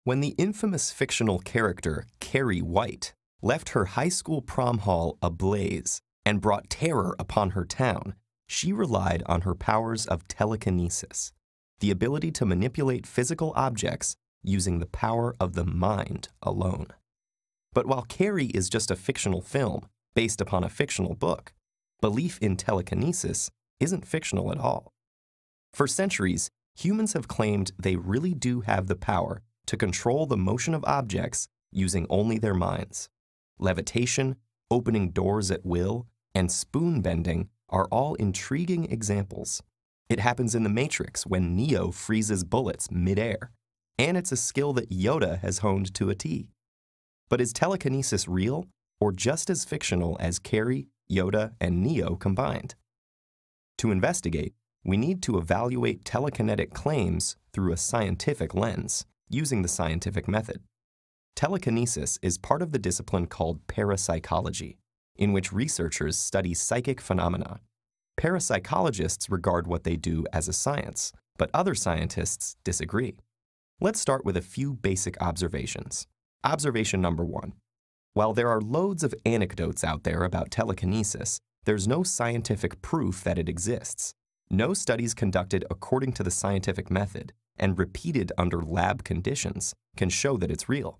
When the infamous fictional character Carrie White left her high school prom hall ablaze and brought terror upon her town, she relied on her powers of telekinesis, the ability to manipulate physical objects using the power of the mind alone. But while Carrie is just a fictional film based upon a fictional book, belief in telekinesis isn't fictional at all. For centuries, humans have claimed they really do have the power to control the motion of objects using only their minds. Levitation, opening doors at will, and spoon bending are all intriguing examples. It happens in The Matrix when Neo freezes bullets midair, and it's a skill that Yoda has honed to a T. But is telekinesis real, or just as fictional as Carrie, Yoda, and Neo combined? To investigate, we need to evaluate telekinetic claims through a scientific lens, using the scientific method. Telekinesis is part of the discipline called parapsychology, in which researchers study psychic phenomena. Parapsychologists regard what they do as a science, but other scientists disagree. Let's start with a few basic observations. Observation number 1. While there are loads of anecdotes out there about telekinesis, there's no scientific proof that it exists. No studies conducted according to the scientific method and repeated under lab conditions can show that it's real.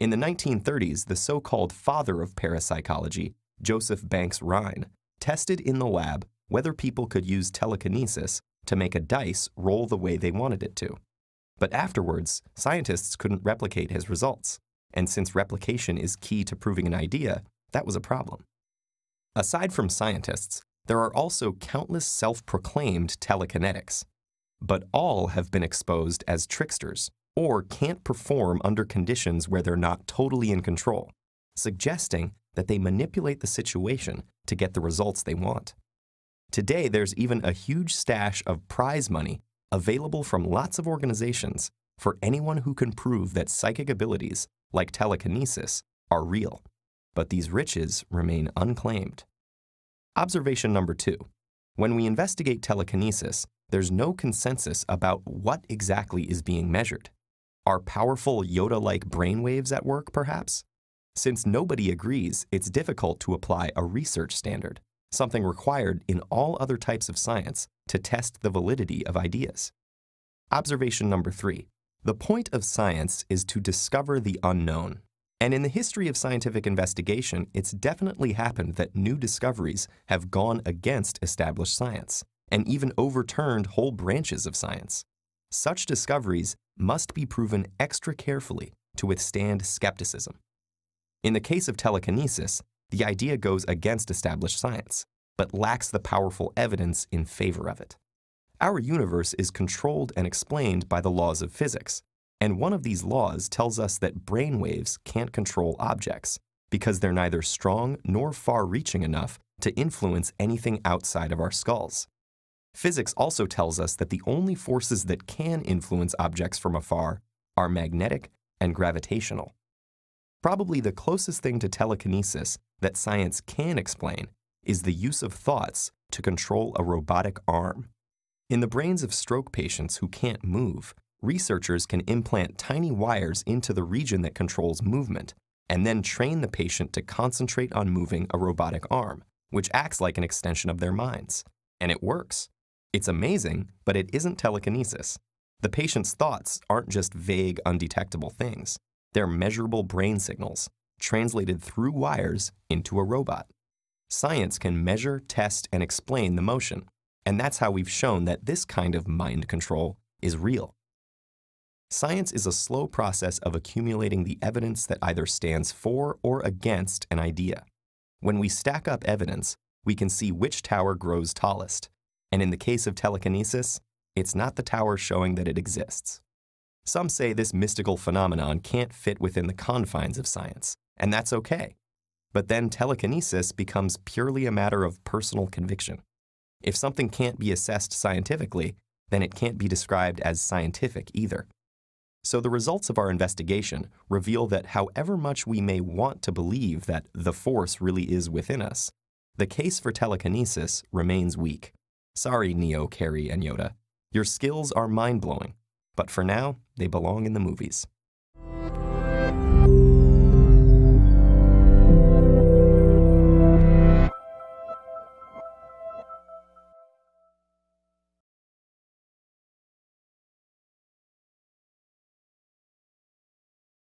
In the 1930s, the so-called father of parapsychology, Joseph Banks Rhine, tested in the lab whether people could use telekinesis to make a dice roll the way they wanted it to. But afterwards, scientists couldn't replicate his results, and since replication is key to proving an idea, that was a problem. Aside from scientists, there are also countless self-proclaimed telekinetics, but all have been exposed as tricksters or can't perform under conditions where they're not totally in control, suggesting that they manipulate the situation to get the results they want. Today, there's even a huge stash of prize money available from lots of organizations for anyone who can prove that psychic abilities, like telekinesis, are real, but these riches remain unclaimed. Observation number 2. When we investigate telekinesis, there's no consensus about what exactly is being measured. Are powerful Yoda-like brainwaves at work, perhaps? Since nobody agrees, it's difficult to apply a research standard, something required in all other types of science to test the validity of ideas. Observation number 3. The point of science is to discover the unknown. And in the history of scientific investigation, it's definitely happened that new discoveries have gone against established science, and even overturned whole branches of science. Such discoveries must be proven extra carefully to withstand skepticism. In the case of telekinesis, the idea goes against established science, but lacks the powerful evidence in favor of it. Our universe is controlled and explained by the laws of physics, and one of these laws tells us that brainwaves can't control objects because they're neither strong nor far-reaching enough to influence anything outside of our skulls. Physics also tells us that the only forces that can influence objects from afar are magnetic and gravitational. Probably the closest thing to telekinesis that science can explain is the use of thoughts to control a robotic arm. In the brains of stroke patients who can't move, researchers can implant tiny wires into the region that controls movement, and then train the patient to concentrate on moving a robotic arm, which acts like an extension of their minds. And it works. It's amazing, but it isn't telekinesis. The patient's thoughts aren't just vague, undetectable things. They're measurable brain signals, translated through wires into a robot. Science can measure, test, and explain the motion, and that's how we've shown that this kind of mind control is real. Science is a slow process of accumulating the evidence that either stands for or against an idea. When we stack up evidence, we can see which tower grows tallest. And in the case of telekinesis, it's not the tower showing that it exists. Some say this mystical phenomenon can't fit within the confines of science, and that's okay. But then telekinesis becomes purely a matter of personal conviction. If something can't be assessed scientifically, then it can't be described as scientific either. So the results of our investigation reveal that however much we may want to believe that the force really is within us, the case for telekinesis remains weak. Sorry, Neo, Carrie, and Yoda. Your skills are mind-blowing, but for now, they belong in the movies.